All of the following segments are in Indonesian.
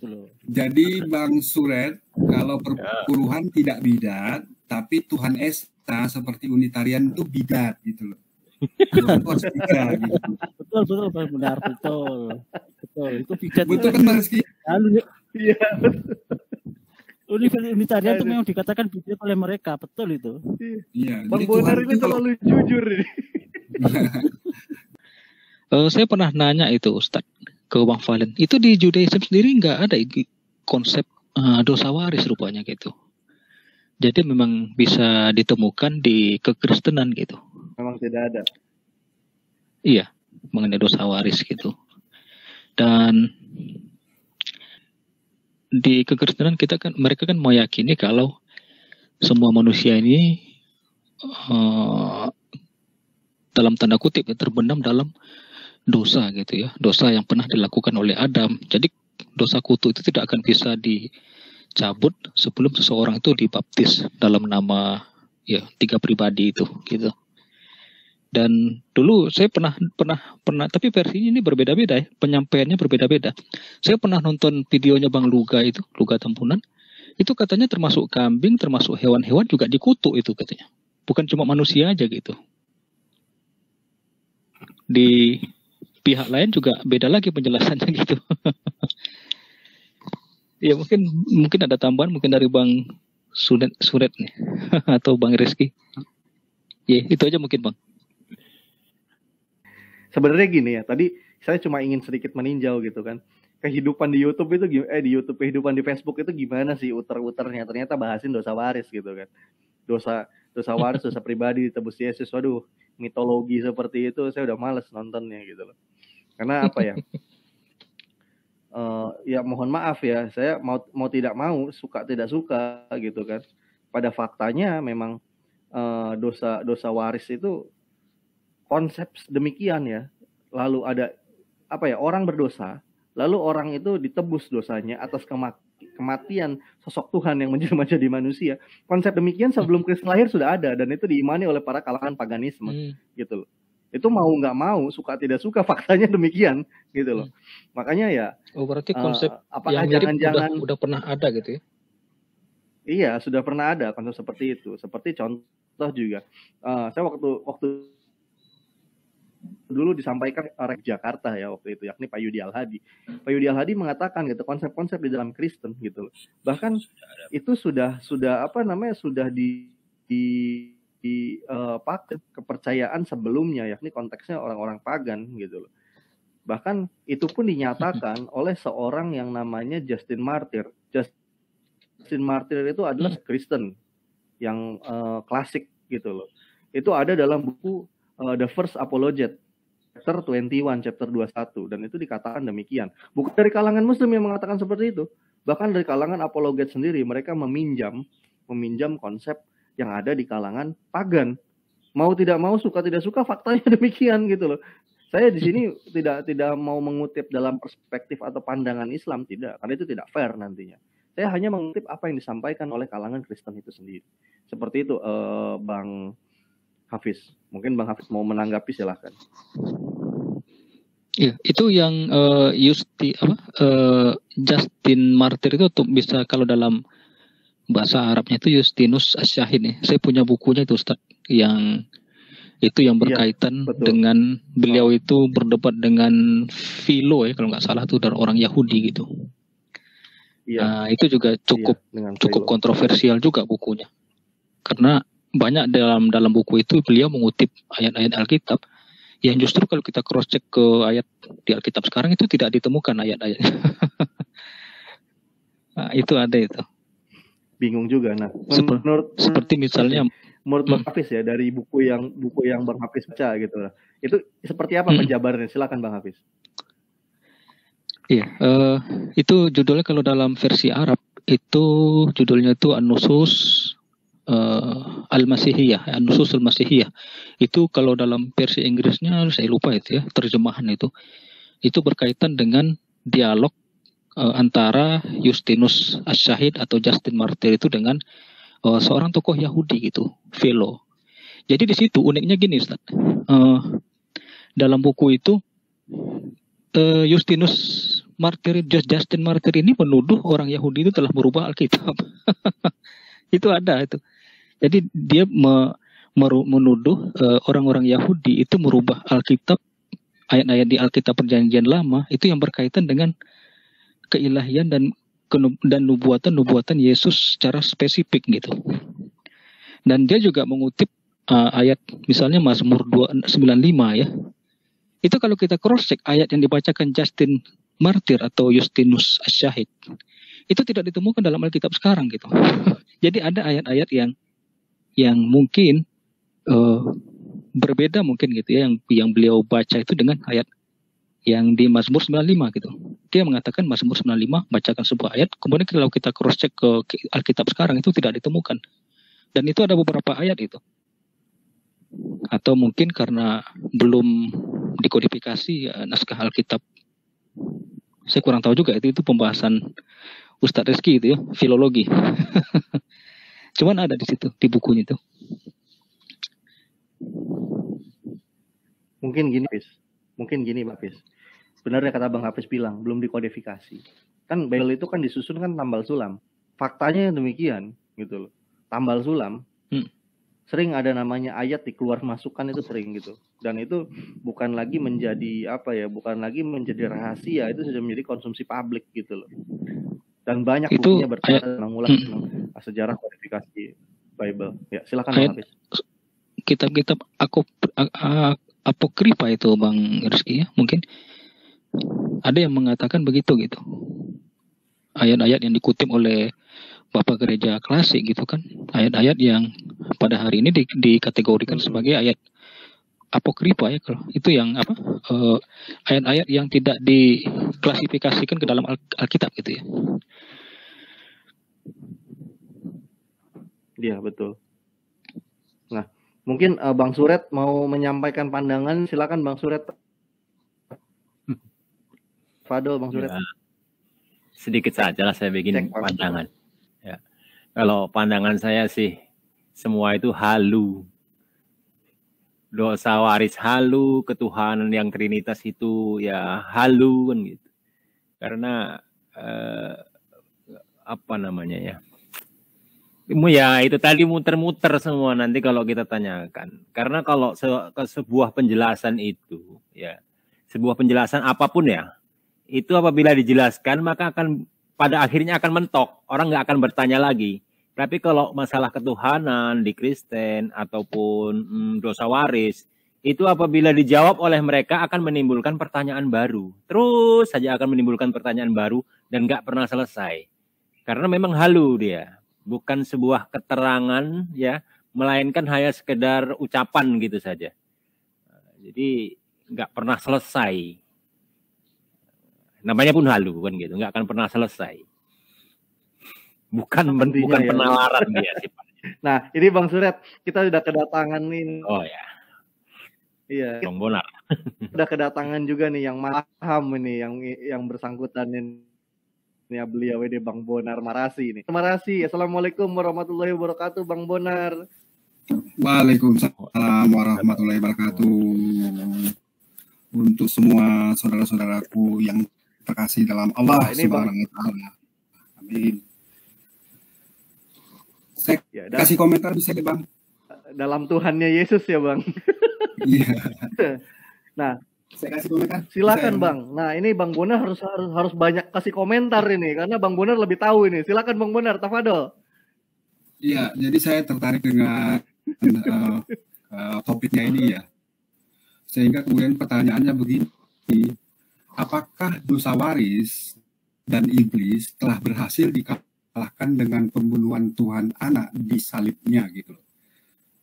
gitu loh. Jadi Bang Suret, kalau perpuluhan tidak bidat, tapi Tuhan Esa seperti Unitarian itu bidat gitu loh. Tuhan itu harus bidat gitu. Betul benar betul. Itu bidat. Betul kan Bang Rizky? Iya. Unitarian itu memang dikatakan bidat oleh mereka, betul itu. Iya. Bang Bonar ini terlalu jujur ini. Saya pernah nanya itu Ustadz ke Bang Valen. Itu di Judaism sendiri nggak ada konsep dosa waris rupanya gitu. Jadi memang bisa ditemukan di kekristenan gitu. Memang tidak ada. Iya, mengenai dosa waris gitu. Dan di kekristenan mereka kan meyakini kalau semua manusia ini dalam tanda kutip ya, terbenam dalam dosa gitu ya, dosa yang pernah dilakukan oleh Adam. Jadi dosa kutu itu tidak akan bisa dicabut sebelum seseorang itu dibaptis dalam nama ya 3 pribadi itu gitu. Dan dulu saya pernah tapi versinya ini berbeda-beda ya, penyampaiannya berbeda-beda. Saya pernah nonton videonya Bang Luga itu, Luga Tampunan. Itu katanya termasuk kambing, termasuk hewan-hewan juga dikutuk itu katanya. Bukan cuma manusia aja gitu. Di pihak lain juga beda lagi penjelasannya gitu. Ya mungkin ada tambahan mungkin dari Bang Suret nih atau Bang Rizky. Ya itu aja mungkin Bang. Sebenarnya gini ya, tadi saya cuma ingin sedikit meninjau gitu kan. Kehidupan di YouTube itu kehidupan di Facebook itu gimana sih uter-uternya? Ternyata bahasin dosa waris gitu kan. Dosa waris, dosa pribadi ditebus Yesus. Waduh, mitologi seperti itu saya udah males nontonnya gitu loh. Karena apa ya? Ya mohon maaf ya, saya mau tidak mau, suka tidak suka gitu kan. Pada faktanya memang dosa waris itu konsep demikian ya. Lalu ada orang berdosa, lalu orang itu ditebus dosanya atas kematian sosok Tuhan yang menjelma jadi manusia. Konsep demikian sebelum Kristus lahir sudah ada dan itu diimani oleh para kalangan paganisme gitu loh. Itu mau nggak mau, suka tidak suka, faktanya demikian gitu loh. Makanya ya. Oh berarti konsep apakah yang udah pernah ada gitu ya? Iya, sudah pernah ada konsep seperti itu. Seperti contoh juga, saya waktu dulu disampaikan oleh Jakarta ya waktu itu, yakni Pak Yudi Al-Hadi. Pak Yudi Al-Hadi mengatakan gitu, konsep-konsep di dalam Kristen gitu loh. Bahkan itu sudah pakai kepercayaan sebelumnya, yakni konteksnya orang-orang pagan gitu loh. Bahkan itu pun dinyatakan oleh seorang yang namanya Justin Martyr. Justin Martyr itu adalah Kristen yang klasik gitu loh. Itu ada dalam buku The First Apologet, chapter 21, chapter 21, dan itu dikatakan demikian. Bukan dari kalangan Muslim yang mengatakan seperti itu, bahkan dari kalangan apologet sendiri mereka meminjam konsep yang ada di kalangan pagan. Mau tidak mau, suka tidak suka, faktanya demikian gitu loh. Saya di sini tidak mau mengutip dalam perspektif atau pandangan Islam, tidak, karena itu tidak fair nantinya. Saya hanya mengutip apa yang disampaikan oleh kalangan Kristen itu sendiri. Seperti itu, Bang Hafiz. Mungkin Bang Hafiz mau menanggapi, silahkan. Iya, itu yang Justin Martyr itu bisa kalau dalam bahasa Arabnya itu Justinus As-Syahid nih. Saya punya bukunya itu Ustaz yang berkaitan dengan beliau itu berdebat dengan Philo ya kalau nggak salah tuh, dari orang Yahudi gitu. Nah, itu juga cukup kontroversial juga bukunya. Karena banyak dalam buku itu beliau mengutip ayat-ayat Alkitab yang justru kalau kita cross check ke ayat di Alkitab sekarang itu tidak ditemukan ayat-ayatnya. Nah, itu ada itu. Bingung juga. Nah, seperti misalnya menurut Bang Hafiz ya, dari buku yang Bang Hafiz baca gitu lah. Itu seperti apa penjabarannya? Silakan Bang Hafiz. Iya, itu judulnya kalau dalam versi Arab itu judulnya itu An-Nusus Al-Masihiyah, An-Nusus Al-Masihiyah. Itu kalau dalam versi Inggrisnya saya lupa itu ya, terjemahan itu berkaitan dengan dialog antara Justinus As-Syahid atau Justin Martyr itu dengan seorang tokoh Yahudi gitu, Philo. Jadi di situ uniknya gini Ustaz. Dalam buku itu Justinus Justin Martyr ini menuduh orang Yahudi itu telah merubah Alkitab. Itu ada itu. Jadi dia menuduh orang-orang Yahudi itu merubah Alkitab, ayat-ayat di Alkitab Perjanjian Lama itu yang berkaitan dengan keilahian dan nubuatan Yesus secara spesifik gitu. Dan dia juga mengutip ayat misalnya Mazmur 295 ya. Itu kalau kita cross check ayat yang dibacakan Justin Martyr atau Justinus Asyahid itu tidak ditemukan dalam Alkitab sekarang gitu. Jadi ada ayat-ayat yang mungkin berbeda mungkin gitu ya, yang beliau baca itu dengan ayat yang di Mazmur 95 gitu. Dia mengatakan Mazmur 95 bacakan sebuah ayat, kemudian kalau kita cross check ke Alkitab sekarang itu tidak ditemukan. Dan itu ada beberapa ayat itu. Atau mungkin karena belum dikodifikasi naskah Alkitab. Saya kurang tahu juga itu pembahasan Ustadz Rizky itu ya, filologi. Cuman ada di situ di bukunya itu. Mungkin gini Pak Hafiz. Benar ya kata Bang Hafiz bilang, belum dikodifikasi. Kan Bible itu kan disusun kan tambal sulam. Faktanya demikian gitu loh. Tambal sulam. Sering ada namanya ayat dikeluar masukkan itu sering gitu. Dan itu bukan lagi menjadi bukan lagi menjadi rahasia, itu sudah menjadi konsumsi publik gitu loh. Dan banyak bukunya berkata mengulas sejarah kodifikasi Bible. Ya, silakan Bang Hafiz. Kitab-kitab apokrifa itu Bang Rizky ya, mungkin ada yang mengatakan begitu gitu. Ayat-ayat yang dikutip oleh Bapak Gereja Klasik gitu kan, ayat-ayat yang pada hari ini dikategorikan sebagai ayat apokrifa ya, kalau itu yang ayat-ayat yang tidak diklasifikasikan ke dalam Alkitab gitu ya. Iya betul. Nah, mungkin Bang Suret mau menyampaikan pandangan, silakan Bang Suret. Fadol, Bang Suret. Ya, sedikit saja lah saya bikin pandangan. Ya. Kalau pandangan saya sih semua itu halu. Dosa waris halu, ketuhanan yang Trinitas itu ya halu kan gitu. Karena ya itu tadi muter-muter semua nanti kalau kita tanyakan. Karena kalau sebuah penjelasan itu ya, sebuah penjelasan apapun ya, itu apabila dijelaskan maka akan pada akhirnya akan mentok, orang nggak akan bertanya lagi. Tapi kalau masalah ketuhanan di Kristen ataupun dosa waris, itu apabila dijawab oleh mereka akan menimbulkan pertanyaan baru. Terus saja akan menimbulkan pertanyaan baru dan nggak pernah selesai. Karena memang halu dia, bukan sebuah keterangan ya, melainkan hanya sekedar ucapan gitu saja. Jadi nggak pernah selesai. Namanya pun halu kan gitu, nggak akan pernah selesai. Bukan penalaran dia sifatnya. Nah, ini Bang Suret, kita sudah kedatangan nih. Oh ya. Iya. Bang Bonar. Udah kedatangan juga nih yang paham ini, yang bersangkutan ini beliau ini Bang Bonar Marasi ini. Marasi, Assalamualaikum warahmatullahi wabarakatuh, Bang Bonar. Waalaikumsalam warahmatullahi wabarakatuh. Untuk semua saudara-saudaraku yang terkasih dalam Allah Subhanahu wa Ta'ala. Amin. Saya kasih komentar bisa ya Bang? Dalam Tuhannya Yesus ya Bang. Iya. Nah, saya kasih komentar. Silakan Bang. Nah ini Bang Bonar harus banyak kasih komentar ini karena Bang Bonar lebih tahu ini. Silakan Bang Bonar, tafadhol. Iya, jadi saya tertarik dengan topiknya ini ya. Sehingga kemudian pertanyaannya begini, apakah dosa waris dan iblis telah berhasil dikalahkan dengan pembunuhan Tuhan anak di salibnya gitu.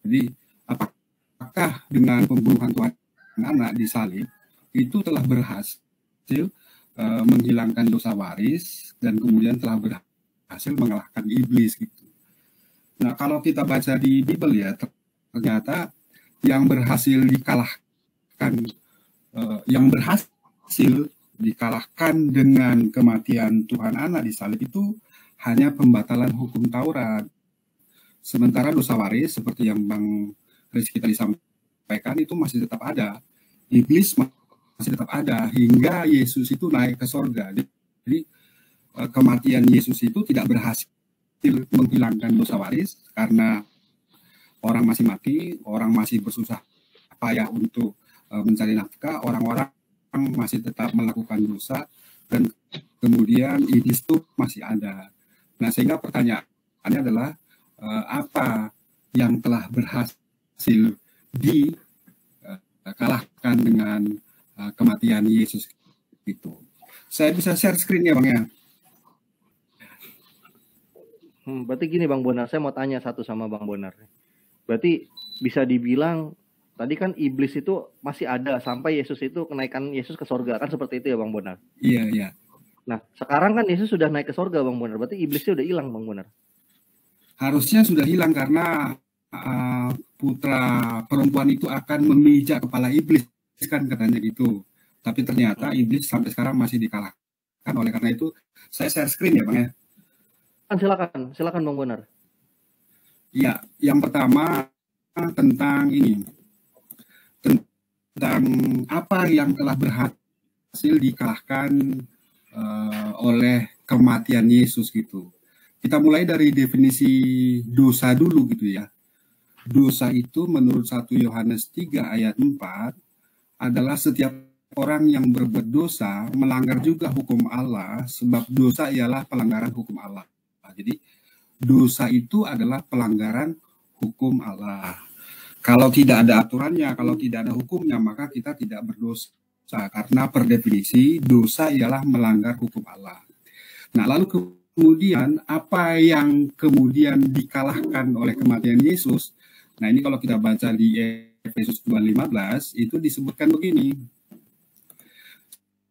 Jadi apakah dengan pembunuhan Tuhan anak di salib itu telah berhasil menghilangkan dosa waris dan kemudian telah berhasil mengalahkan iblis gitu. Nah kalau kita baca di Bible ya ternyata yang berhasil dikalahkan dengan kematian Tuhan anak di salib itu hanya pembatalan hukum Taurat. Sementara dosa waris seperti yang Bang Rizky tadi sampaikan itu masih tetap ada. Iblis masih tetap ada hingga Yesus itu naik ke sorga. Jadi kematian Yesus itu tidak berhasil menghilangkan dosa waris karena orang masih mati, orang masih bersusah payah untuk mencari nafkah, orang-orang masih tetap melakukan dosa, dan kemudian iblis itu masih ada. Nah, sehingga pertanyaannya adalah apa yang telah berhasil dikalahkan dengan kematian Yesus itu. Saya bisa share screen ya Bang ya. Berarti gini Bang Bonar, saya mau tanya satu sama Bang Bonar. Berarti bisa dibilang tadi kan iblis itu masih ada sampai Yesus itu kenaikan Yesus ke sorga, kan seperti itu ya Bang Bonar? Iya, iya. Nah, sekarang kan Yesus sudah naik ke sorga Bang Bonar, berarti iblisnya udah hilang Bang Bonar? Harusnya sudah hilang karena putra perempuan itu akan memijak kepala iblis, kan katanya gitu. Tapi ternyata iblis sampai sekarang masih dikalahkan. Oleh karena itu, saya share screen ya Bang ya. Silakan Bang Bonar. Ya, yang pertama tentang ini. Tentang apa yang telah berhasil dikalahkan oleh kematian Yesus gitu. Kita mulai dari definisi dosa dulu gitu ya. Dosa itu menurut 1 Yohanes 3 ayat 4 adalah setiap orang yang berbuat dosa melanggar juga hukum Allah, sebab dosa ialah pelanggaran hukum Allah. Jadi dosa itu adalah pelanggaran hukum Allah. Kalau tidak ada aturannya, kalau tidak ada hukumnya, maka kita tidak berdosa. Karena per definisi dosa ialah melanggar hukum Allah. Nah, lalu kemudian apa yang kemudian dikalahkan oleh kematian Yesus? Nah, ini kalau kita baca di Efesus 2:15 itu disebutkan begini.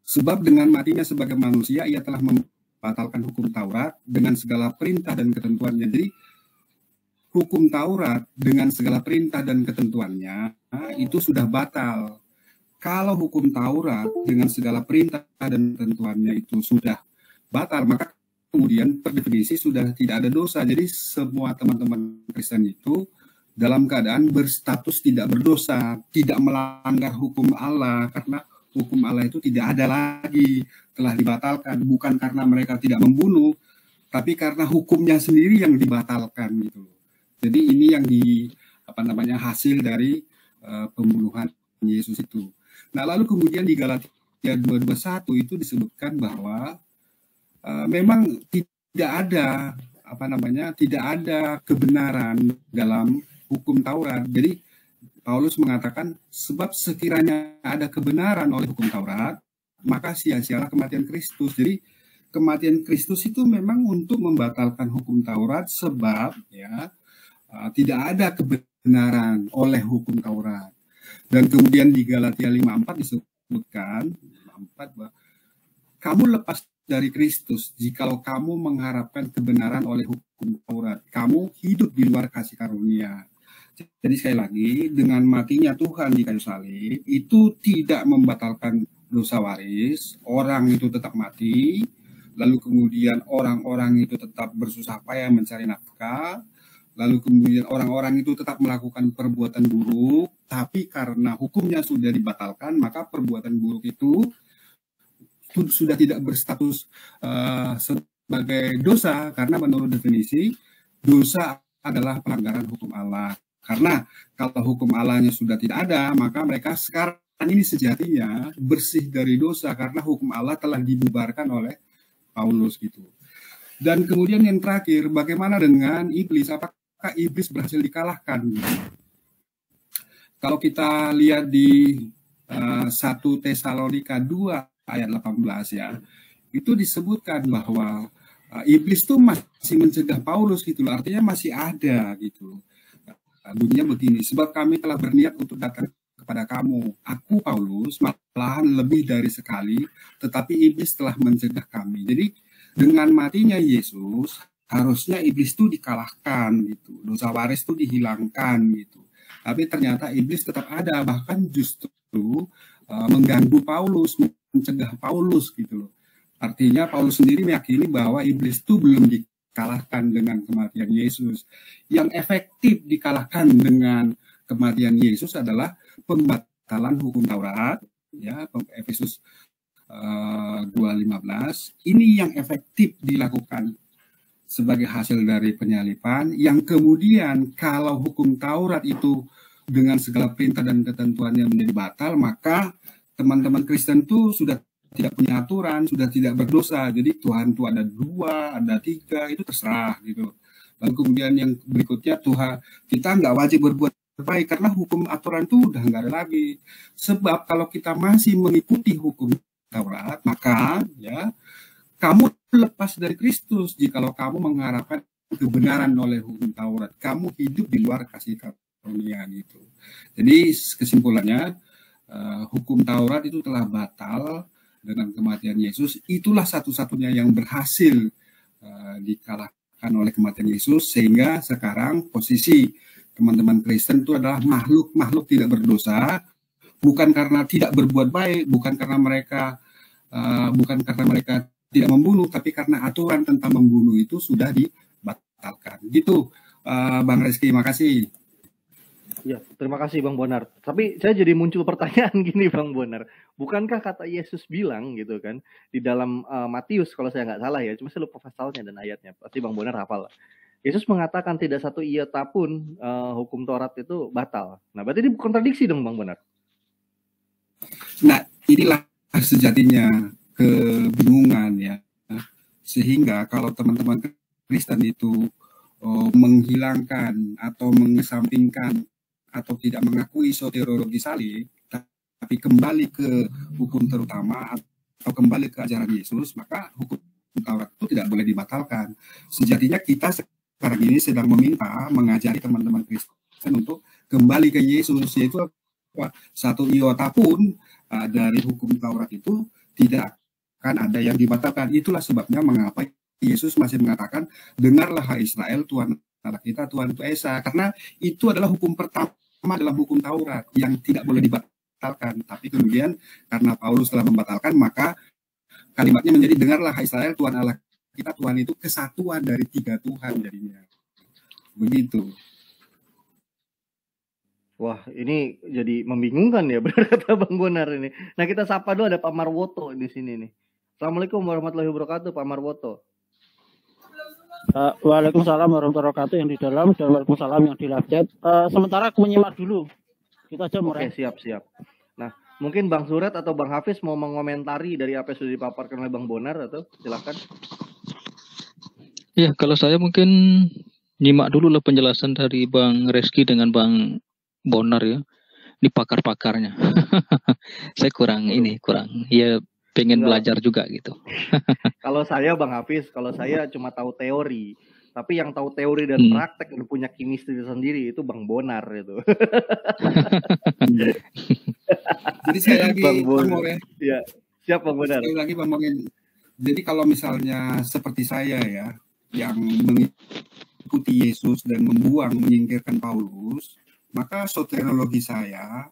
Sebab dengan matinya sebagai manusia ia telah membatalkan hukum Taurat dengan segala perintah dan ketentuannya. Jadi hukum Taurat dengan segala perintah dan ketentuannya itu sudah batal. Kalau hukum Taurat dengan segala perintah dan ketentuannya itu sudah batal, maka kemudian per definisi sudah tidak ada dosa. Jadi semua teman-teman Kristen itu dalam keadaan berstatus tidak berdosa, tidak melanggar hukum Allah, karena hukum Allah itu tidak ada lagi, telah dibatalkan, bukan karena mereka tidak membunuh, tapi karena hukumnya sendiri yang dibatalkan gitu. Jadi ini yang hasil dari pembunuhan Yesus itu. Nah, lalu kemudian di Galatia 2:21 itu disebutkan bahwa memang tidak ada kebenaran dalam hukum Taurat. Jadi Paulus mengatakan sebab sekiranya ada kebenaran oleh hukum Taurat, maka sia-sialah kematian Kristus. Jadi kematian Kristus itu memang untuk membatalkan hukum Taurat, sebab ya tidak ada kebenaran oleh hukum Taurat. Dan kemudian di Galatia 5:4 disebutkan bahwa kamu lepas dari Kristus jikalau kamu mengharapkan kebenaran oleh hukum Taurat. Kamu hidup di luar kasih karunia. Jadi sekali lagi, dengan matinya Tuhan di kayu salib itu tidak membatalkan dosa waris, orang itu tetap mati, lalu kemudian orang-orang itu tetap bersusah payah mencari nafkah, lalu kemudian orang-orang itu tetap melakukan perbuatan buruk, tapi karena hukumnya sudah dibatalkan, maka perbuatan buruk itu sudah tidak berstatus sebagai dosa, karena menurut definisi dosa adalah pelanggaran hukum Allah. Karena kalau hukum Allahnya sudah tidak ada, maka mereka sekarang ini sejatinya bersih dari dosa karena hukum Allah telah dibubarkan oleh Paulus gitu. Dan kemudian yang terakhir, bagaimana dengan iblis? Apakah iblis berhasil dikalahkan? Kalau kita lihat di 1 Tesalonika 2 ayat 18 ya, itu disebutkan bahwa iblis itu masih mencegah Paulus gitu loh, artinya masih ada gitu. Bunyinya begini, sebab kami telah berniat untuk datang kepada kamu, aku Paulus, malahan lebih dari sekali, tetapi iblis telah mencegah kami. Jadi dengan matinya Yesus, harusnya iblis itu dikalahkan gitu, dosa waris itu dihilangkan gitu. Tapi ternyata iblis tetap ada, bahkan justru mengganggu Paulus, mencegah Paulus gitu loh. Artinya Paulus sendiri meyakini bahwa iblis itu belum dikalahkan dengan kematian Yesus. Yang efektif dikalahkan dengan kematian Yesus adalah pembatalan hukum Taurat ya, Efesus 2:15, ini yang efektif dilakukan sebagai hasil dari penyalipan, yang kemudian kalau hukum Taurat itu dengan segala perintah dan ketentuannya menjadi batal, maka teman-teman Kristen itu sudah tidak punya aturan, sudah tidak berdosa. Jadi Tuhan itu ada 2, ada 3, itu terserah gitu. Lalu kemudian yang berikutnya, Tuhan kita nggak wajib berbuat baik karena hukum aturan itu udah nggak ada lagi. Sebab kalau kita masih mengikuti hukum Taurat, maka ya kamu lepas dari Kristus. Jikalau kamu mengharapkan kebenaran oleh hukum Taurat, kamu hidup di luar kasih karunia gitu. Jadi kesimpulannya, hukum Taurat itu telah batal dengan kematian Yesus. Itulah satu-satunya yang berhasil dikalahkan oleh kematian Yesus, sehingga sekarang posisi teman-teman Kristen itu adalah makhluk tidak berdosa, bukan karena tidak berbuat baik, bukan karena mereka tidak membunuh, tapi karena aturan tentang membunuh itu sudah dibatalkan. Gitu, Bang Reski, makasih. Ya, terima kasih Bang Bonar. Tapi saya jadi muncul pertanyaan gini Bang Bonar. Bukankah kata Yesus bilang gitu kan di dalam Matius kalau saya nggak salah ya, cuma saya lupa pasalnya dan ayatnya. Pasti Bang Bonar hafal lah. Yesus mengatakan tidak satu iota pun hukum Taurat itu batal. Nah, berarti ini kontradiksi dong Bang Bonar. Nah, inilah sejatinya kebingungan ya. Sehingga kalau teman-teman Kristen itu menghilangkan atau mengesampingkan atau tidak mengakui soteriologi salib, tapi kembali ke hukum terutama atau kembali ke ajaran Yesus, maka hukum Taurat itu tidak boleh dibatalkan. Sejatinya kita sekarang ini sedang mengajari teman-teman Kristen untuk kembali ke Yesus, yaitu satu iota pun dari hukum Taurat itu tidak akan ada yang dibatalkan. Itulah sebabnya mengapa Yesus masih mengatakan, dengarlah hai Israel, Tuhan Allah kita, Tuhan itu Esa. Karena itu adalah hukum pertama dalam hukum Taurat yang tidak boleh dibatalkan. Tapi kemudian karena Paulus telah membatalkan, maka kalimatnya menjadi dengarlah hai Israel, Tuhan Allah kita, Tuhan itu kesatuan dari 3 Tuhan jadinya. Begitu. Wah, ini jadi membingungkan ya, benar kata Bang Bonar ini. Nah, kita sapa dulu, ada Pak Marwoto di sini nih. Assalamualaikum warahmatullahi wabarakatuh, Pak Marwoto. Waalaikumsalam warahmatullahi wabarakatuh yang di dalam dan waalaikumsalam yang di live chat. Sementara aku menyimak dulu. Kita aja mulai. Oke, siap. Nah, mungkin Bang Suret atau Bang Hafiz mau mengomentari dari apa yang sudah dipaparkan oleh Bang Bonar, atau silakan. Ya, kalau saya mungkin nyimak dulu lah penjelasan dari Bang Reski dengan Bang Bonar ya. Ini pakar-pakarnya. Saya kurang ya pengen belajar juga gitu. Kalau saya Bang Hafiz, kalau saya cuma tahu teori. Tapi yang tahu teori dan praktek dan punya chemistry sendiri itu Bang Bonar itu. Jadi saya lagi Bang Bonar. Ya, siap Bang Bonar. Sekali lagi Bang Bonar. Jadi kalau misalnya seperti saya ya, yang mengikuti Yesus dan menyingkirkan Paulus, maka soteriologi saya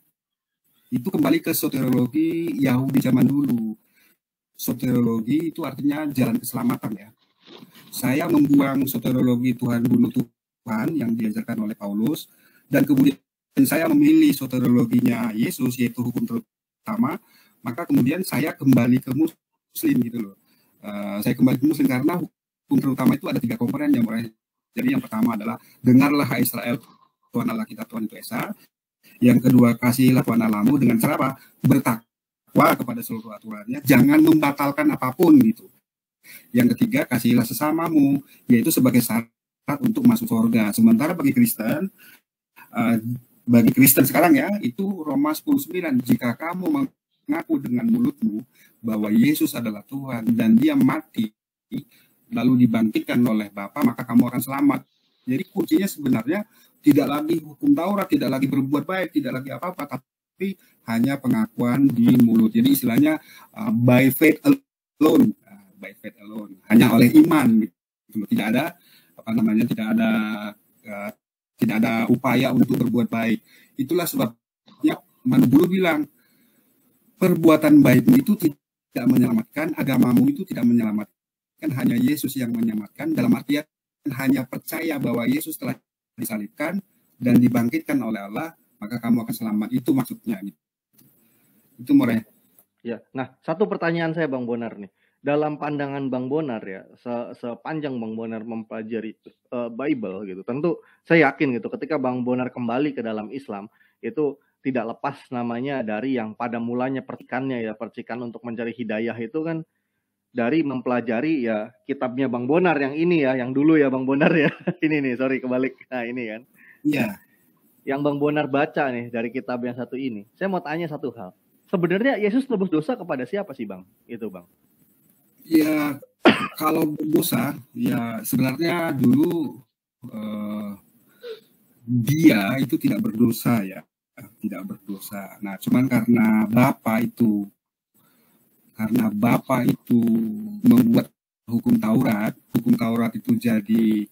itu kembali ke soteriologi Yahudi zaman dulu. Soteriologi itu artinya jalan keselamatan ya. Saya membuang soteriologi Tuhan bunuh Tuhan yang diajarkan oleh Paulus, dan kemudian saya memilih soteriologinya Yesus, yaitu hukum terutama. Maka kemudian saya kembali ke Muslim gitu loh. Saya kembali ke Muslim karena hukum terutama itu ada 3 komponen yang mulai. Jadi yang pertama adalah dengarlah hai Israel, Tuhan Allah kita, Tuhan itu Esa. Yang kedua, kasihlah Tuhan Allahmu dengan cara apa? Bertakwa kepada seluruh aturannya, jangan membatalkan apapun gitu. Yang ketiga, kasihilah sesamamu, yaitu sebagai syarat untuk masuk surga. Sementara bagi Kristen sekarang ya, itu Roma 10:9, jika kamu mengaku dengan mulutmu bahwa Yesus adalah Tuhan dan dia mati lalu dibangkitkan oleh Bapa, maka kamu akan selamat. Jadi kuncinya sebenarnya tidak lagi hukum Taurat, tidak lagi berbuat baik, tidak lagi apa-apa, tapi hanya pengakuan di mulut. Jadi istilahnya by faith alone, hanya oleh iman. Gitu. Tidak ada upaya untuk berbuat baik. Itulah sebabnya Manbulu bilang perbuatan baikmu itu tidak menyelamatkan, agamamu itu tidak menyelamatkan, hanya Yesus yang menyelamatkan. Dalam artian hanya percaya bahwa Yesus telah disalibkan dan dibangkitkan oleh Allah, maka kamu akan selamat. Itu maksudnya. Itu More. Ya, nah satu pertanyaan saya Bang Bonar nih. Dalam pandangan Bang Bonar ya, sepanjang Bang Bonar mempelajari Bible gitu, tentu saya yakin gitu ketika Bang Bonar kembali ke dalam Islam itu tidak lepas namanya dari yang pada mulanya percikannya ya, percikan untuk mencari hidayah itu kan dari mempelajari ya kitabnya Bang Bonar yang ini ya, yang dulu ya Bang Bonar ya. Ini nih, sorry kebalik. Nah ini kan. Iya. Yang Bang Bonar baca nih dari kitab yang satu ini. Saya mau tanya satu hal. Sebenarnya Yesus tebus dosa kepada siapa sih Bang? Itu Bang. Ya, kalau berdosa, ya sebenarnya dulu dia itu tidak berdosa ya, tidak berdosa. Nah, cuman karena Bapa itu membuat hukum Taurat itu jadi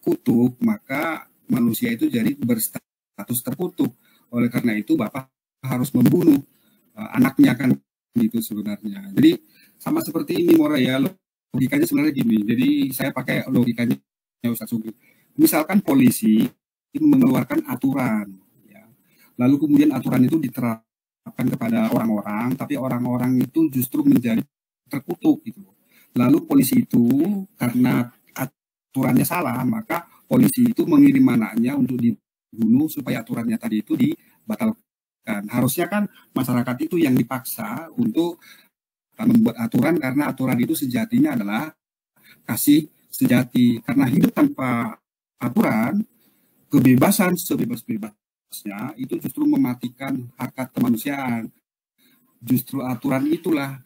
kutuk, maka manusia itu jadi berstatus terkutuk. Oleh karena itu Bapa harus membunuh anaknya kan gitu sebenarnya. Jadi sama seperti ini Mora ya, logikanya sebenarnya gini. Jadi saya pakai logikanya Ustaz Sugi. Misalkan polisi mengeluarkan aturan, ya. Lalu kemudian aturan itu diterapkan kepada orang-orang, tapi orang-orang itu justru menjadi terkutuk gitu. Lalu polisi itu karena aturannya salah, maka polisi itu mengirim anaknya untuk dibunuh supaya aturannya tadi itu dibatalkan. Harusnya kan masyarakat itu yang dipaksa untuk membuat aturan, karena aturan itu sejatinya adalah kasih sejati. Karena hidup tanpa aturan, kebebasan sebebas-bebasnya itu justru mematikan hakikat kemanusiaan. Justru aturan itulah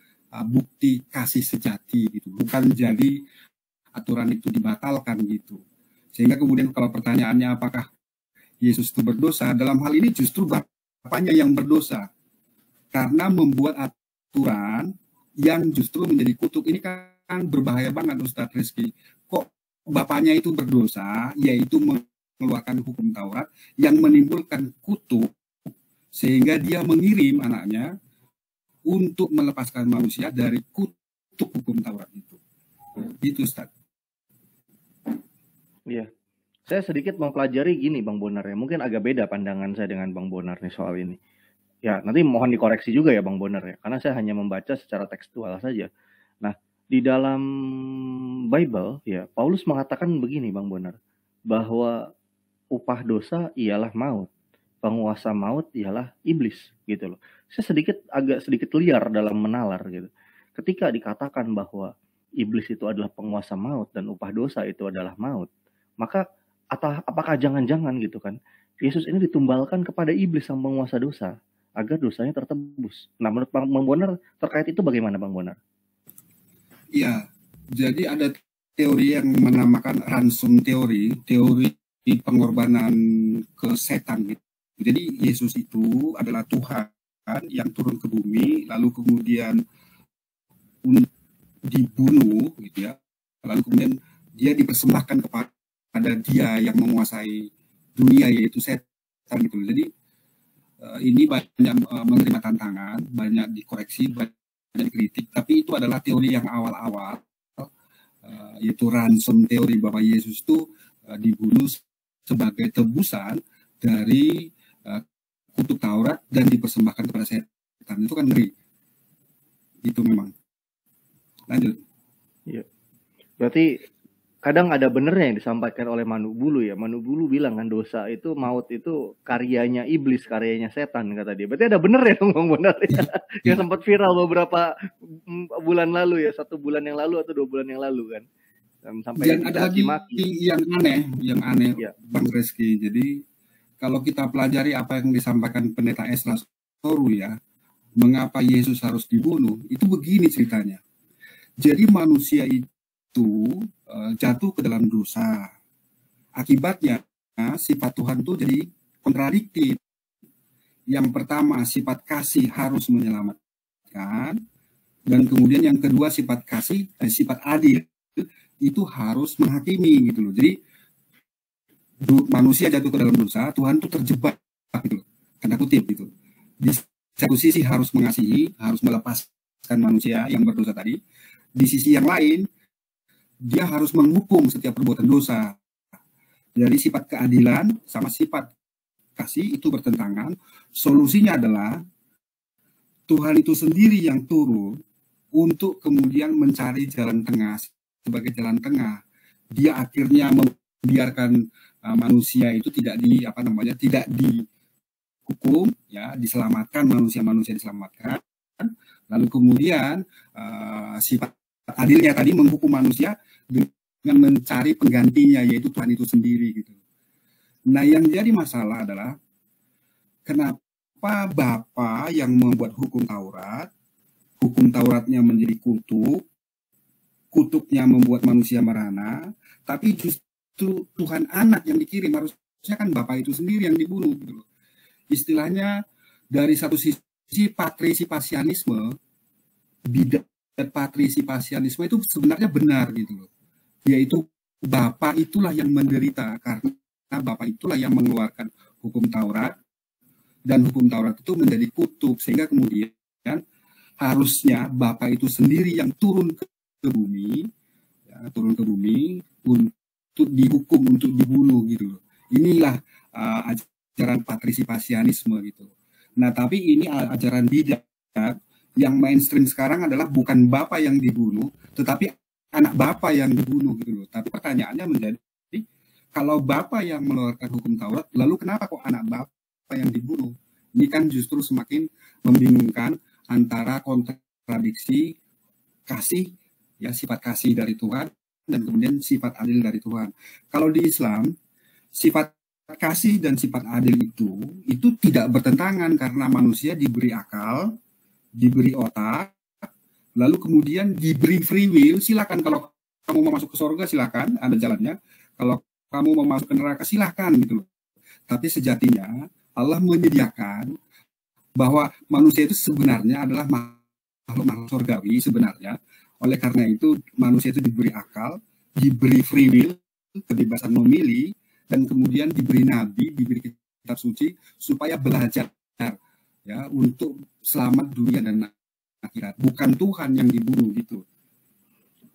bukti kasih sejati gitu, bukan jadi aturan itu dibatalkan gitu. Sehingga kemudian kalau pertanyaannya apakah Yesus itu berdosa, dalam hal ini justru Bapaknya yang berdosa karena membuat aturan yang justru menjadi kutuk. Ini kan berbahaya banget Ustadz Rizky. Kok Bapaknya itu berdosa, yaitu mengeluarkan hukum Taurat yang menimbulkan kutuk, sehingga dia mengirim anaknya untuk melepaskan manusia dari kutuk hukum Taurat itu. Itu Ustaz. Iya. Saya sedikit mempelajari gini Bang Bonar ya. Mungkin agak beda pandangan saya dengan Bang Bonar nih soal ini. Ya, nanti mohon dikoreksi juga ya Bang Bonar ya. Karena saya hanya membaca secara tekstual saja. Nah, di dalam Bible ya, Paulus mengatakan begini Bang Bonar, bahwa upah dosa ialah maut, penguasa maut ialah iblis gitu loh. Saya agak sedikit liar dalam menalar gitu. Ketika dikatakan bahwa iblis itu adalah penguasa maut dan upah dosa itu adalah maut, maka apakah jangan-jangan gitu kan Yesus ini ditumbalkan kepada iblis sang penguasa dosa agar dosanya tertebus. Nah, menurut Bang Bonar terkait itu bagaimana Bang Bonar? Ya, jadi ada teori yang menamakan ransom teori pengorbanan ke setan gitu. Jadi Yesus itu adalah Tuhan yang turun ke bumi, lalu kemudian dibunuh gitu ya. Lalu kemudian dia dipersembahkan kepada dia yang menguasai dunia, yaitu setan gitu. Jadi ini banyak menerima tantangan, banyak dikoreksi, banyak dikritik, tapi itu adalah teori yang awal-awal, yaitu ransom teori, bahwa Yesus itu dibunuh sebagai tebusan dari kutuk Taurat dan dipersembahkan kepada setan. Itu kan ngeri. Itu memang. Lanjut. Ya. Berarti kadang ada benernya yang disampaikan oleh Manu Bulu ya. Manu Bulu bilang kan dosa itu, maut itu karyanya iblis, karyanya setan kata dia. Berarti ada bener ya dong Bang Bonar ya. Yang sempat viral beberapa bulan lalu ya, 1 bulan yang lalu atau 2 bulan yang lalu kan. Sampai dan ada lagi yang aneh ya, Bang Reski. Jadi kalau kita pelajari apa yang disampaikan pendeta Esra Toru ya, mengapa Yesus harus dibunuh, itu begini ceritanya. Jadi manusia itu jatuh ke dalam dosa. Akibatnya sifat Tuhan itu jadi kontradiktif. Yang pertama, sifat kasih harus menyelamatkan, dan kemudian yang kedua, sifat kasih sifat adil itu harus menghakimi gitu loh. Jadi manusia jatuh ke dalam dosa, Tuhan itu terjebak gitu, tanda kutip gitu. Di satu sisi harus mengasihi, harus melepaskan manusia yang berdosa tadi. Di sisi yang lain, dia harus menghukum setiap perbuatan dosa. Jadi sifat keadilan sama sifat kasih itu bertentangan. Solusinya adalah Tuhan itu sendiri yang turun untuk kemudian mencari jalan tengah. Sebagai jalan tengah, dia akhirnya membiarkan manusia itu tidak dihukum, ya, diselamatkan, manusia diselamatkan. Lalu kemudian sifat adilnya tadi menghukum manusia dengan mencari penggantinya, yaitu Tuhan itu sendiri gitu. Nah, yang jadi masalah adalah kenapa Bapa yang membuat hukum Tauratnya menjadi kutuknya membuat manusia merana, tapi justru Tuhan Anak yang dikirim, harusnya kan Bapa itu sendiri yang dibunuh gitu. Istilahnya dari satu sisi patrisipasianisme, bidat patrisipasianisme itu sebenarnya benar gitu loh. Yaitu Bapa itulah yang menderita karena Bapa itulah yang mengeluarkan hukum Taurat, dan hukum Taurat itu menjadi kutuk, sehingga kemudian harusnya Bapa itu sendiri yang turun ke bumi, ya, untuk dihukum, untuk dibunuh gitu loh. Inilah ajaran patrisipasianisme gitu. Nah, tapi ini ajaran bidat yang mainstream sekarang adalah bukan Bapa yang dibunuh, tetapi anak Bapa yang dibunuh gitu loh. Tapi pertanyaannya menjadi, kalau Bapa yang mengeluarkan hukum Taurat, lalu kenapa kok anak Bapa yang dibunuh? Ini kan justru semakin membingungkan antara kontradiksi kasih, ya, sifat kasih dari Tuhan, dan kemudian sifat adil dari Tuhan. Kalau di Islam, sifat kasih dan sifat adil itu tidak bertentangan, karena manusia diberi akal, diberi otak, lalu kemudian diberi free will. Silakan, kalau kamu mau masuk ke surga silakan, ada jalannya. Kalau kamu mau masuk ke neraka silakan gitu loh. Tapi sejatinya Allah menyediakan bahwa manusia itu sebenarnya adalah makhluk surgawi sebenarnya. Oleh karena itu manusia itu diberi akal, diberi free will, kebebasan memilih, dan kemudian diberi nabi, diberi kitab suci supaya belajar, ya, untuk selamat dunia dan akhirat. Bukan Tuhan yang dibunuh gitu.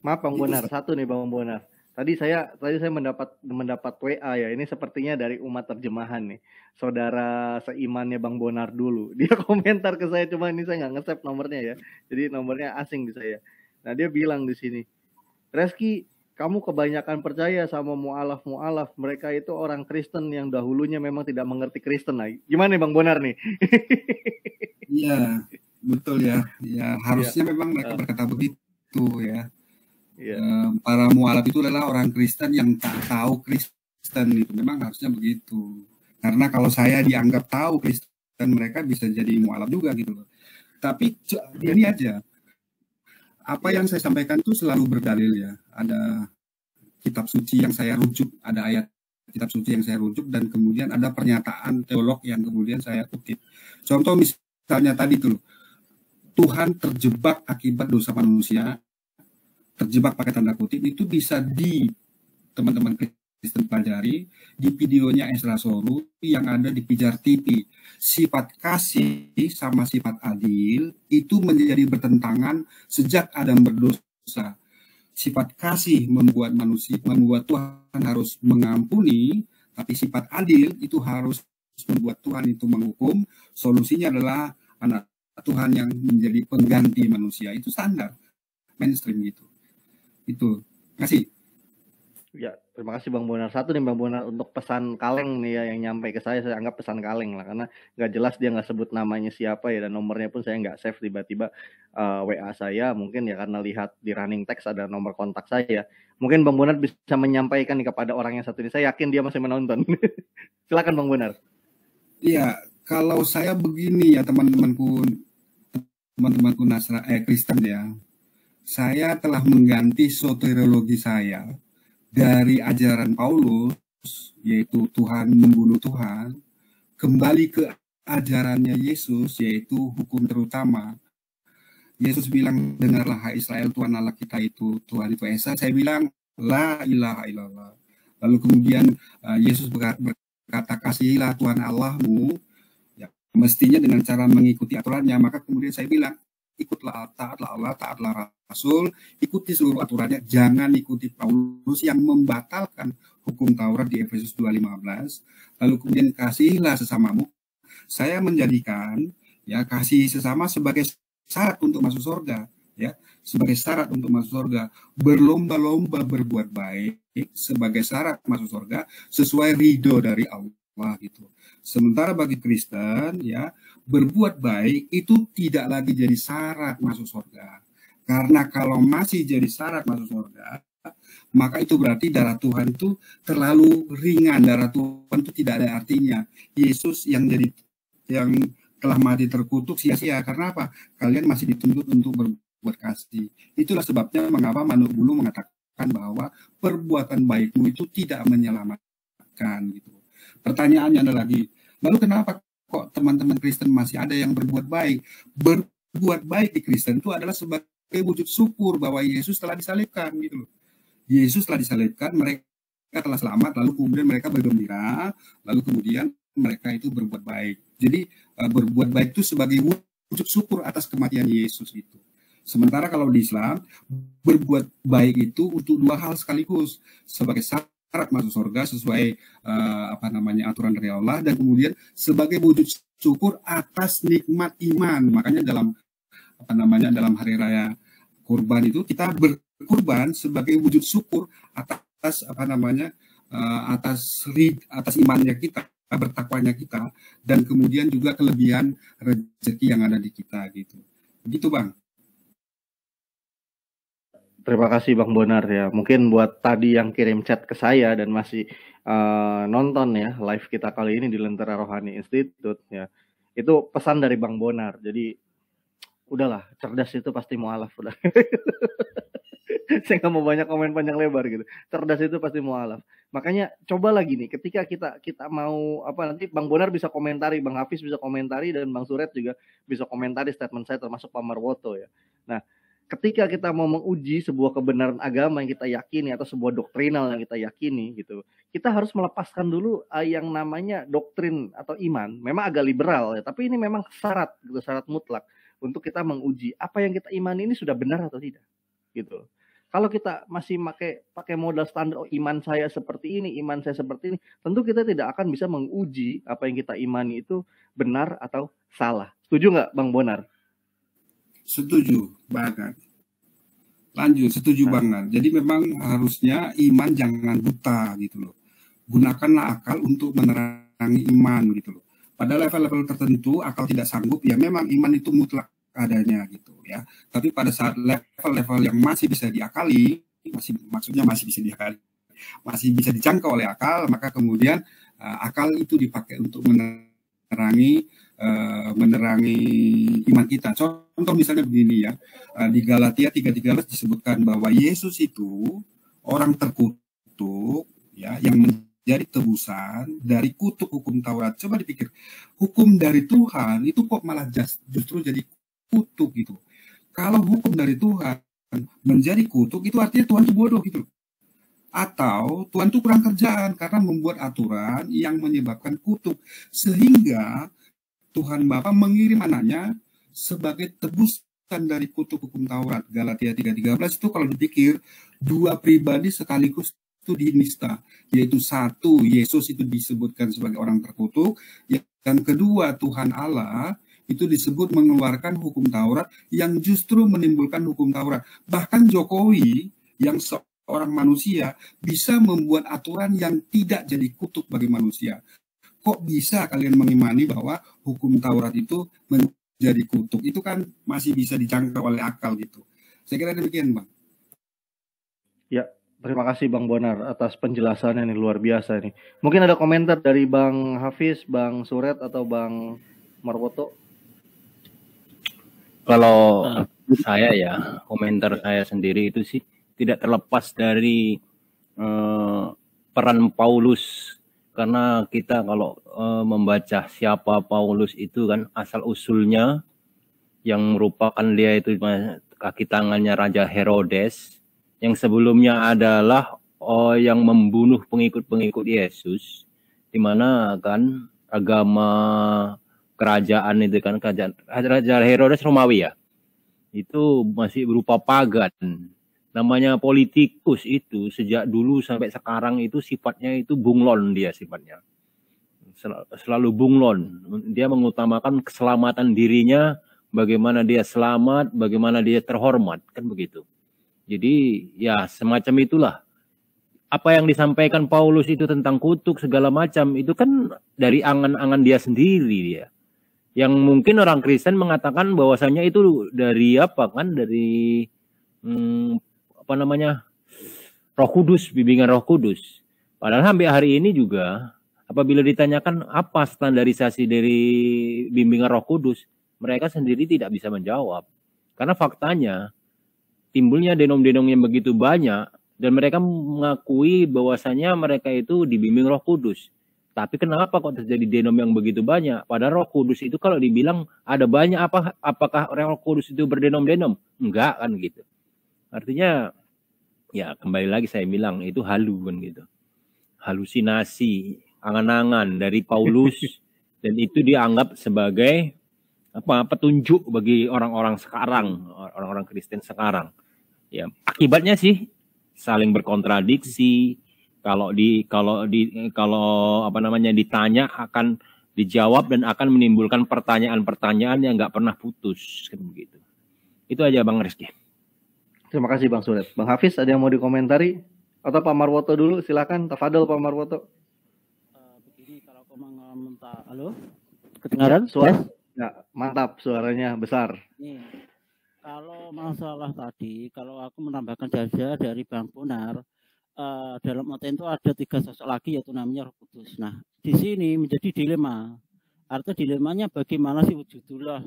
Maaf Bang Bonar, satu nih Bang Bonar. Tadi saya mendapat WA ya. Ini sepertinya dari umat terjemahan nih. Saudara seimannya Bang Bonar dulu. Dia komentar ke saya, cuma ini saya nggak nge-save nomornya ya. Jadi nomornya asing di saya. Nah, dia bilang di sini, Reski, kamu kebanyakan percaya sama mu'alaf. Mereka itu orang Kristen yang dahulunya memang tidak mengerti Kristen lagi. Gimana nih Bang Bonar nih? Iya, betul ya. Ya, harusnya memang mereka berkata begitu ya. Para mu'alaf itu adalah orang Kristen yang tak tahu Kristen, itu memang harusnya begitu. Karena kalau saya dianggap tahu Kristen, mereka bisa jadi mu'alaf juga gitu loh. Tapi ini aja, apa yang saya sampaikan itu selalu berdalil ya. Ada kitab suci yang saya rujuk, ada ayat kitab suci yang saya rujuk, dan kemudian ada pernyataan teolog yang kemudian saya kutip. Contoh misalnya tadi tuh, Tuhan terjebak akibat dosa manusia, terjebak pakai tanda kutip, itu bisa di teman-teman Kristen pelajari di videonya Ezra Soru yang ada di Pijar TV. Sifat kasih sama sifat adil itu menjadi bertentangan sejak Adam berdosa. Sifat kasih membuat Tuhan harus mengampuni, tapi sifat adil itu harus membuat Tuhan itu menghukum. Solusinya adalah anak Tuhan yang menjadi pengganti manusia. Itu standar mainstream gitu. Itu. Kasih. Ya, terima kasih Bang Bonar. Satu nih Bang Bonar, untuk pesan kaleng nih ya yang nyampe ke saya anggap pesan kaleng lah, karena nggak jelas dia nggak sebut namanya siapa ya, dan nomornya pun saya nggak save. Tiba-tiba WA saya, mungkin ya karena lihat di running text ada nomor kontak saya. Mungkin Bang Bonar bisa menyampaikan nih kepada orang yang satu ini. Saya yakin dia masih menonton. Silakan Bang Bonar. Iya, kalau saya begini ya teman-temanku Kristen ya. Saya telah mengganti soteriologi saya dari ajaran Paulus, yaitu Tuhan membunuh Tuhan, kembali ke ajarannya Yesus, yaitu hukum terutama. Yesus bilang, dengarlah hai Israel, Tuhan Allah kita itu, Tuhan itu Esa. Saya bilang, la ilaha illallah. Lalu kemudian Yesus berkata, kasihilah Tuhan Allahmu, ya, mestinya dengan cara mengikuti aturannya. Maka kemudian saya bilang, ikutlah, taatlah Allah, taatlah Rasul, ikuti seluruh aturannya, jangan ikuti Paulus yang membatalkan hukum Taurat di Efesus 2:15. Lalu kemudian kasihilah sesamamu. Saya menjadikan Ya, kasih sesama sebagai syarat untuk masuk surga, ya, sebagai syarat untuk masuk surga. Berlomba-lomba berbuat baik sebagai syarat masuk surga sesuai ridho dari Allah gitu. Sementara bagi Kristen, ya, berbuat baik itu tidak lagi jadi syarat masuk surga. Karena kalau masih jadi syarat masuk surga, maka itu berarti darah Tuhan itu terlalu ringan, darah Tuhan itu tidak ada artinya. Yesus yang telah mati terkutuk sia-sia. Karena apa? Kalian masih dituntut untuk berbuat kasih. Itulah sebabnya mengapa Manuk Bulu mengatakan bahwa perbuatan baikmu itu tidak menyelamatkan gitu. Pertanyaannya adalah lagi, lalu kenapa kok teman-teman Kristen masih ada yang berbuat baik? Berbuat baik di Kristen itu adalah sebagai wujud syukur bahwa Yesus telah disalibkan gitu loh. Yesus telah disalibkan, mereka telah selamat, lalu kemudian mereka bergembira, lalu kemudian mereka itu berbuat baik. Jadi berbuat baik itu sebagai wujud syukur atas kematian Yesus itu. Sementara kalau di Islam, berbuat baik itu untuk dua hal sekaligus, sebagai syarat masuk surga sesuai aturan dari Allah, dan kemudian sebagai wujud syukur atas nikmat iman. Makanya dalam hari raya kurban itu kita berkurban sebagai wujud syukur atas atas imannya kita, bertakwanya kita, dan kemudian juga kelebihan rezeki yang ada di kita gitu. Begitu Bang. Terima kasih Bang Bonar ya. Mungkin buat tadi yang kirim chat ke saya dan masih nonton ya live kita kali ini di Lentera Rohani Institute ya. Itu pesan dari Bang Bonar. Jadi udahlah, cerdas itu pasti mualaf udah. Saya nggak mau banyak komen panjang lebar gitu. Cerdas itu pasti mualaf. Makanya coba lagi nih, ketika kita mau nanti Bang Bonar bisa komentari, Bang Hafiz bisa komentari, dan Bang Suret juga bisa komentari statement saya termasuk Pak Marwoto ya. Nah, ketika kita mau menguji sebuah kebenaran agama yang kita yakini atau sebuah doktrinal yang kita yakini gitu, kita harus melepaskan dulu yang namanya doktrin atau iman. Memang agak liberal ya, tapi ini memang syarat gitu, syarat mutlak untuk kita menguji apa yang kita imani ini sudah benar atau tidak gitu. Kalau kita masih pakai modal standar, iman saya seperti ini, iman saya seperti ini, tentu kita tidak akan bisa menguji apa yang kita imani itu benar atau salah. Setuju nggak Bang Bonar? Setuju banget. Lanjut, setuju banget. Jadi memang harusnya iman jangan buta gitu loh. Gunakanlah akal untuk menerangi iman gitu loh. Pada level-level tertentu akal tidak sanggup, ya memang iman itu mutlak adanya gitu ya. Tapi pada saat level-level yang masih bisa diakali, masih bisa dijangkau oleh akal, maka kemudian akal itu dipakai untuk menerangi iman kita. Contoh misalnya begini ya, di Galatia 3:13 disebutkan bahwa Yesus itu orang terkutuk ya, yang menjadi tebusan dari kutuk hukum Taurat. Coba dipikir, hukum dari Tuhan itu kok malah justru jadi kutuk gitu. Kalau hukum dari Tuhan menjadi kutuk, itu artinya Tuhan itu bodoh gitu. Atau Tuhan itu kurang kerjaan karena membuat aturan yang menyebabkan kutuk, sehingga Tuhan Bapa mengirim anaknya sebagai tebusan dari kutuk hukum Taurat. Galatia 3:13 itu kalau dipikir dua pribadi sekaligus itu dinista, yaitu satu, Yesus itu disebutkan sebagai orang terkutuk, yang kedua Tuhan Allah itu disebut mengeluarkan hukum Taurat yang justru menimbulkan hukum Taurat. Bahkan Jokowi yang seorang manusia bisa membuat aturan yang tidak jadi kutuk bagi manusia. Kok bisa kalian mengimani bahwa hukum Taurat itu menjadi kutuk? Itu kan masih bisa dijangkau oleh akal gitu. Saya kira demikian, Bang. Ya, terima kasih Bang Bonar atas penjelasannya nih, luar biasa nih. Mungkin ada komentar dari Bang Hafiz, Bang Suret, atau Bang Marwoto? Kalau saya ya, komentar saya sendiri itu sih tidak terlepas dari peran Paulus. Karena kita kalau membaca siapa Paulus itu kan asal usulnya yang merupakan dia itu kaki tangannya Raja Herodes, yang sebelumnya adalah yang membunuh pengikut-pengikut Yesus, di mana kan agama kerajaan itu kan Raja Herodes Romawi ya, itu masih berupa pagan. Namanya politikus itu sejak dulu sampai sekarang itu sifatnya itu bunglon, dia sifatnya selalu bunglon. Dia mengutamakan keselamatan dirinya, bagaimana dia selamat, bagaimana dia terhormat, kan begitu. Jadi ya semacam itulah. Apa yang disampaikan Paulus itu tentang kutuk segala macam itu kan dari angan-angan dia sendiri dia. Yang mungkin orang Kristen mengatakan bahwasanya itu dari apa kan, dari apa namanya, Roh Kudus, bimbingan Roh Kudus. Padahal sampai hari ini juga apabila ditanyakan apa standarisasi dari bimbingan Roh Kudus, mereka sendiri tidak bisa menjawab. Karena faktanya timbulnya denom-denom yang begitu banyak dan mereka mengakui bahwasanya mereka itu dibimbing Roh Kudus. Tapi kenapa kok terjadi denom yang begitu banyak? Padahal Roh Kudus itu kalau dibilang ada banyak, apakah Roh Kudus itu berdenom-denom? Enggak kan gitu. Artinya ya kembali lagi saya bilang itu halu kan gitu. Halusinasi, angan-angan dari Paulus dan itu dianggap sebagai apa, petunjuk bagi orang-orang sekarang, orang-orang Kristen sekarang. Ya, akibatnya sih saling berkontradiksi. Kalau apa namanya ditanya akan dijawab dan akan menimbulkan pertanyaan-pertanyaan yang nggak pernah putus kan begitu. Itu aja Bang Rizky. Terima kasih Bang Suret. Bang Hafiz ada yang mau dikomentari? Atau Pak Marwoto dulu, silakan. Tafadhol Pak Marwoto. Begini, kalau aku minta, halo, kedengaran? Suara, ya, mantap, suaranya besar. Nih, kalau masalah tadi, kalau aku menambahkan saja dari Bang Bonar, dalam OTN itu ada 3 sosok lagi yaitu namanya Roh Kudus. Nah, di sini menjadi dilema. Artinya dilemanya bagaimana sih wujudullah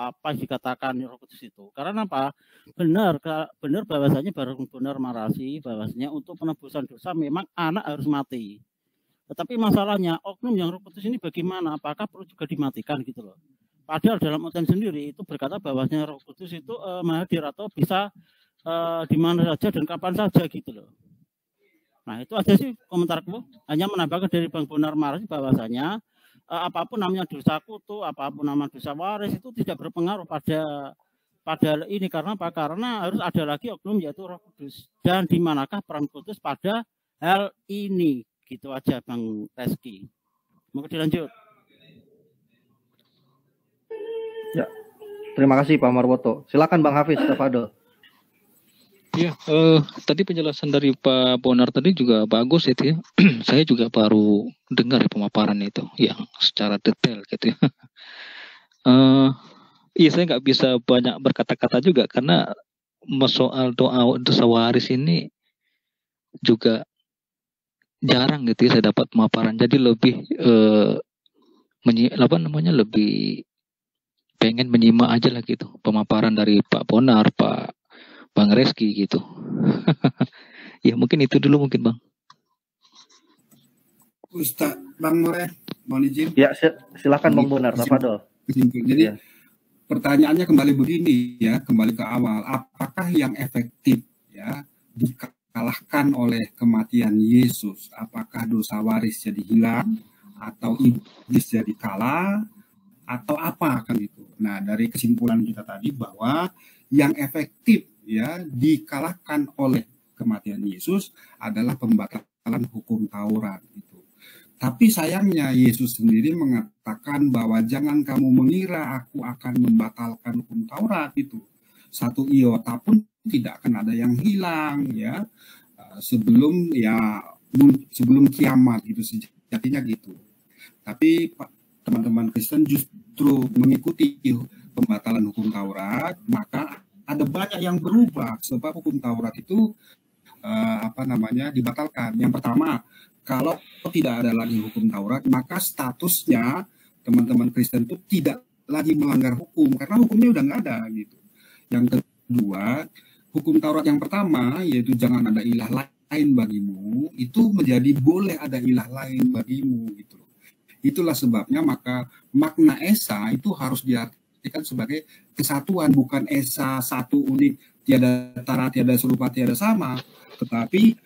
apa yang dikatakan Roh Kudus itu. Karena apa? Benar bahwasanya Bang Bonar Marasi bahwasanya untuk penebusan dosa memang anak harus mati. Tetapi masalahnya oknum yang Roh Kudus ini bagaimana? Apakah perlu juga dimatikan gitu loh? Padahal dalam OTN sendiri itu berkata bahwasanya Roh Kudus itu hadir atau bisa di mana saja dan kapan saja gitu loh. Nah itu aja sih komentarku. Hanya menambahkan dari Bang Bonar Marasi bahwasanya apapun namanya dosa kutu, apapun nama dosa waris itu tidak berpengaruh pada ini. Karena apa? Karena harus ada lagi oknum yaitu Roh Kudus. Dan di manakah peran Kudus pada hal ini? Gitu aja Bang Reski. Mau dilanjut? Ya, terima kasih Pak Marwoto. Silakan Bang Hafiz, tafadhol. Ya, tadi penjelasan dari Pak Bonar tadi juga bagus itu ya. Saya juga baru dengar pemaparan itu yang secara detail gitu ya. Iya, saya nggak bisa banyak berkata-kata juga karena soal dosa waris ini juga jarang gitu ya saya dapat pemaparan. Jadi lebih lebih pengen menyimak aja lah gitu pemaparan dari Pak Bonar, Pak Bang Reski gitu. Ya mungkin itu dulu mungkin Bang. Ustaz Bang More, mohon izin. Ya silakan Bang Bonar, tafadhol. Jadi pertanyaannya kembali begini ya, kembali ke awal. Apakah yang efektif ya dikalahkan oleh kematian Yesus? Apakah dosa waris jadi hilang atau iblis jadi kalah atau apa kan itu? Nah dari kesimpulan kita tadi bahwa yang efektif ya dikalahkan oleh kematian Yesus adalah pembatalan hukum Taurat itu. Tapi sayangnya Yesus sendiri mengatakan bahwa jangan kamu mengira aku akan membatalkan hukum Taurat itu. 1 iota pun tidak akan ada yang hilang ya sebelum kiamat gitu sejatinya gitu. Tapi teman-teman Kristen justru mengikuti pembatalan hukum Taurat, maka ada banyak yang berubah sebab hukum Taurat itu dibatalkan. Yang pertama, kalau tidak ada lagi hukum Taurat, maka statusnya teman-teman Kristen itu tidak lagi melanggar hukum karena hukumnya udah nggak ada gitu. Yang kedua, hukum Taurat yang pertama yaitu jangan ada ilah lain bagimu, itu menjadi boleh ada ilah lain bagimu gitu. Itulah sebabnya maka makna esa itu harus diartikan sebagai kesatuan, bukan esa satu unik, tiada tara, tiada serupa, tiada sama, tetapi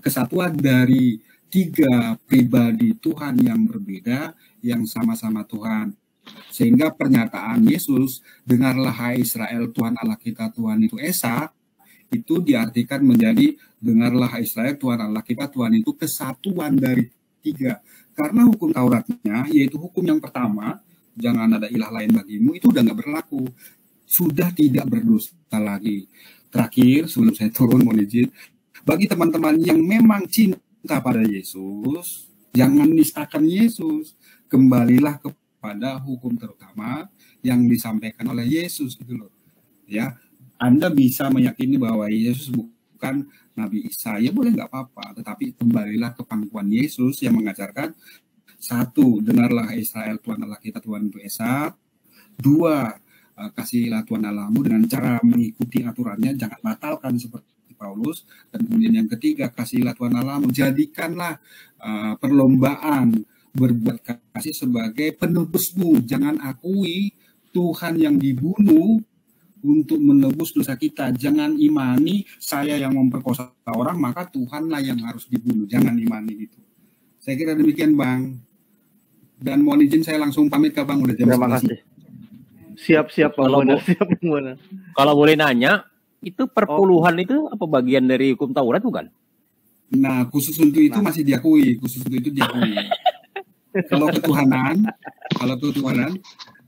kesatuan dari 3 pribadi Tuhan yang berbeda yang sama-sama Tuhan. Sehingga pernyataan Yesus, dengarlah hai Israel, Tuhan Allah kita Tuhan itu esa, itu diartikan menjadi dengarlah hai Israel, Tuhan Allah kita Tuhan itu kesatuan dari 3. Karena hukum Tauratnya, yaitu hukum yang pertama, jangan ada ilah lain bagimu, itu udah nggak berlaku. Sudah tidak berdosa lagi. Terakhir, sebelum saya turun, mohon izin, bagi teman-teman yang memang cinta pada Yesus, jangan nistakan Yesus. Kembalilah kepada hukum terutama yang disampaikan oleh Yesus gitu loh. Ya, Anda bisa meyakini bahwa Yesus bukan Nabi Isa, ya boleh nggak apa-apa, tetapi kembalilah ke pangkuan Yesus yang mengajarkan, 1, dengarlah Israel, Tuhan Allah kita Tuhan itu Esa. 2, kasihilah Tuhan Allahmu dengan cara mengikuti aturannya, jangan batalkan seperti Paulus. Dan kemudian yang ketiga, kasihilah Tuhan Allahmu, jadikanlah perlombaan berbuat kasih sebagai penebusmu. Jangan akui Tuhan yang dibunuh untuk menebus dosa kita. Jangan imani saya yang memperkosa orang, maka Tuhanlah yang harus dibunuh. Jangan imani gitu. Saya kira demikian, Bang. Dan mohon izin saya langsung pamit ke Bang, udah jam 11. Terima kasih. Siap-siap Bang Bonar, siap Bang Bonar. Kalau boleh nanya, itu perpuluhan itu apa bagian dari hukum Taurat bukan? Nah, khusus untuk itu masih diakui, Kalau ketuhanan,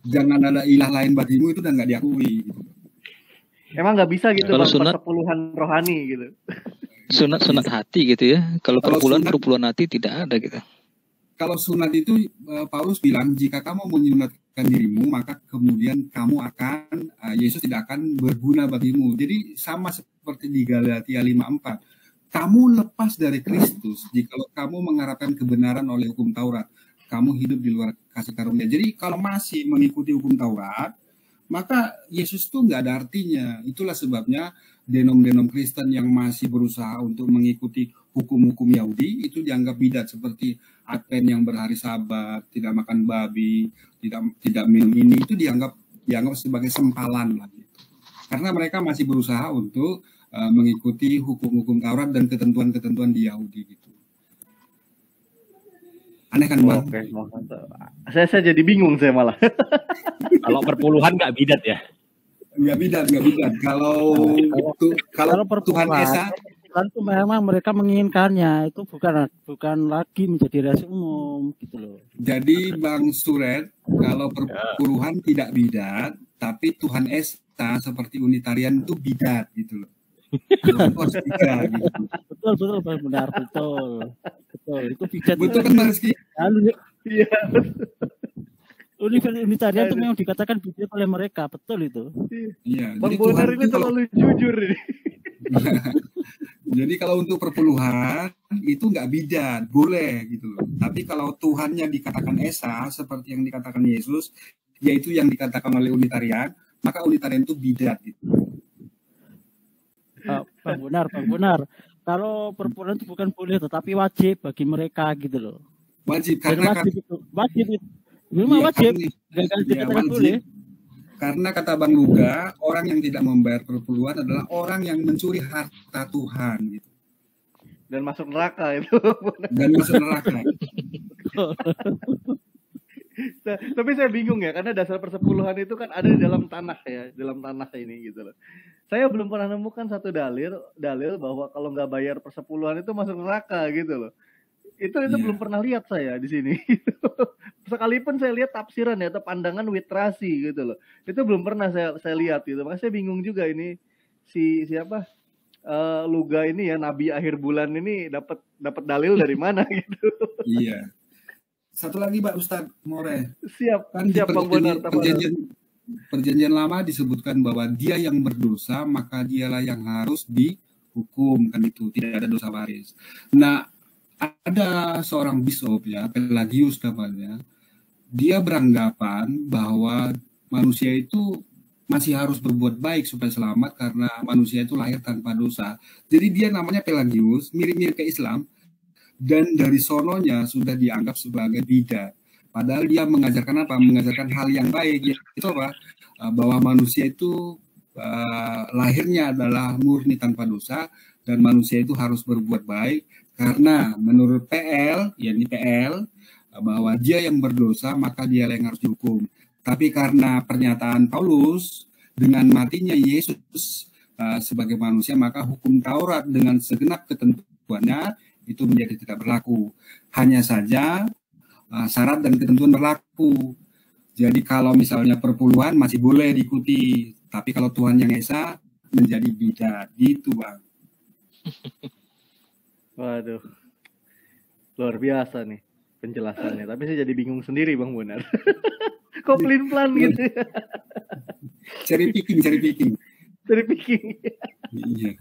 jangan ada ilah lain bagimu, itu udah nggak diakui. Gitu. Emang nggak bisa gitu Kalau Bang, sunat, persepuluhan rohani gitu. sunat hati gitu ya. Kalau perpuluhan hati tidak ada gitu. Kalau sunat itu Paulus bilang, jika kamu menyunatkan dirimu, maka kemudian kamu akan Yesus tidak akan berguna bagimu. Jadi sama seperti di Galatia 5:4. Kamu lepas dari Kristus jika kamu mengharapkan kebenaran oleh hukum Taurat. Kamu hidup di luar kasih karunia. Jadi kalau masih mengikuti hukum Taurat, maka Yesus itu nggak ada artinya. Itulah sebabnya denom-denom Kristen yang masih berusaha untuk mengikuti hukum-hukum Yahudi itu dianggap bidat, seperti Advent yang berhari Sabat, tidak makan babi, tidak minum ini, itu dianggap sebagai sempalan lah gitu. Karena mereka masih berusaha untuk mengikuti hukum-hukum Taurat dan ketentuan-ketentuan di Yahudi gitu. Aneh kan, Bang? Oke, saya jadi bingung saya malah. Kalau perpuluhan nggak bidat ya? Nggak bidat. Kalau Tuhan Esa itu memang mereka menginginkannya, itu bukan lagi menjadi rahasia umum gitu loh. Jadi Bang Suret, kalau perpuluhan tidak bidat, tapi Tuhan Esa seperti Unitarian itu bidat gitu loh. Betul, benar, betul. Itu bidat. Betul kan, Mas Rizky? Iya. Unitarian itu memang dikatakan bidat oleh mereka, betul itu. Iya. Bang Bonar ini terlalu jujur ini. Jadi kalau untuk perpuluhan itu nggak bidat, boleh gitu loh. Tapi kalau Tuhannya dikatakan Esa seperti yang dikatakan Yesus, yaitu yang dikatakan oleh Unitarian, maka Unitarian itu bidat gitu. Bang Bonar. Kalau perpuluhan itu bukan boleh, tetapi wajib bagi mereka gitu loh. Wajib karena wajib itu. Memang wajib. Boleh. Karena kata Bang Luga, orang yang tidak membayar perpuluhan adalah orang yang mencuri harta Tuhan gitu. Dan masuk neraka itu. Tapi saya bingung ya, karena dasar persepuluhan itu kan ada di dalam tanah ya, dalam tanah ini gitu loh. Saya belum pernah nemukan satu dalil bahwa kalau nggak bayar persepuluhan itu masuk neraka gitu loh. Itu belum pernah lihat saya di sini. Sekalipun saya lihat tafsiran ya atau pandangan Witrasi gitu loh. Itu belum pernah saya lihat gitu. Makanya saya bingung juga ini siapa Luga ini ya, nabi akhir bulan ini dapat dalil dari mana gitu. Iya. Satu lagi Pak Ustadz More. Siap Bang Bonar. Perjanjian lama disebutkan bahwa dia yang berdosa maka dialah yang harus dihukum, kan itu tidak ada dosa waris. Nah, ada seorang bishop ya, Pelagius namanya, dia beranggapan bahwa manusia itu masih harus berbuat baik supaya selamat karena manusia itu lahir tanpa dosa. Jadi dia namanya Pelagius, mirip-mirip ke Islam, dan dari sononya sudah dianggap sebagai bidat. Padahal dia mengajarkan apa? Mengajarkan hal yang baik, yaitu apa? Bahwa manusia itu lahirnya adalah murni tanpa dosa dan manusia itu harus berbuat baik. Karena menurut PL, bahwa dia yang berdosa maka dia yang harus dihukum. Tapi karena pernyataan Paulus dengan matinya Yesus sebagai manusia, maka hukum Taurat dengan segenap ketentuannya itu menjadi tidak berlaku. Hanya saja syarat dan ketentuan berlaku. Jadi kalau misalnya perpuluhan masih boleh diikuti, tapi kalau Tuhan yang Esa menjadi bidat, gitu Bang. Waduh, luar biasa nih penjelasannya. Tapi saya jadi bingung sendiri Bang Bonar. Kok pelin-pelan gitu? Cherry picking. Cherry picking. Iya.